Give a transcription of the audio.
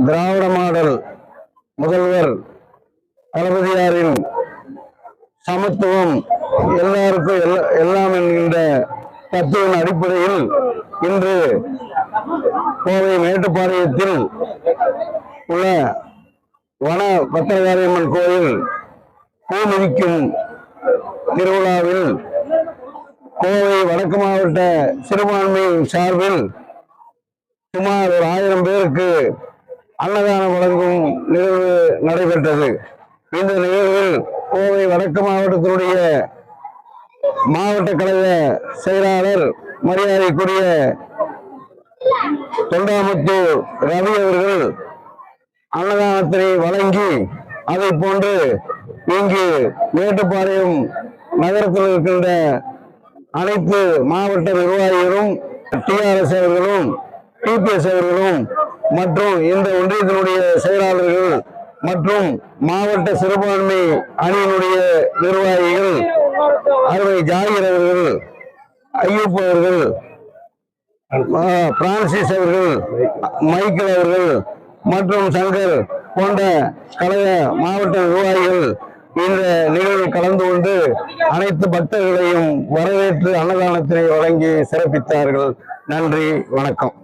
திராவிட model முதல்வர் தளபதியாரின் சமத்துவம் எல்லாருக்கும் எல்லாம் என்கின்ற தத்துவின் அடிப்படையில் இன்று கோவை மேட்டுப்பாளையத்தில் உள்ள வன பத்திரகாளியம்மன் கோயில் பூ மிதிக்கும் திருவிழாவில் கோவை வடக்கு மாவட்ட சிறுபான்மை சார்பில் சுமார் 1000 பேருக்கு அன்னதானம் வழங்கும் நிகழ்வு நடைபெற்றது. இந்த நிகழ்வில் கோவை வடக்கு மாவட்டத்தினுடைய மாவட்ட கழக செயலாளர் மரியாதைக்குரிய தொண்டாமுத்தூர் ரவி அவர்கள் அன்னதானத்தினை வழங்கி அதை போன்று இங்கு மேட்டுப்பாளையம் நகரத்தில் இருக்கின்ற அனைத்து மாவட்ட நிர்வாகிகளும் டிஆர்எஸ் அவர்களும் டிபிஎஸ் அவர்களும் மற்றும் இந்த ஒன்றியத்தினுடைய செயலாளர்கள் மற்றும் மாவட்ட சிறுபான்மை அணியினுடைய நிர்வாகிகள் அருமை ஜாகிர் அவர்கள், ஐயூப் அவர்கள், பிரான்சிஸ் அவர்கள், மைக்கேல் அவர்கள் மற்றும் சங்கர் போன்ற கழக மாவட்ட நிர்வாகிகள் இந்த நிகழ்வில் கலந்து கொண்டு அனைத்து பக்தர்களையும் வரவேற்று அன்னதானத்தினை வழங்கி சிறப்பித்தார்கள். நன்றி, வணக்கம்.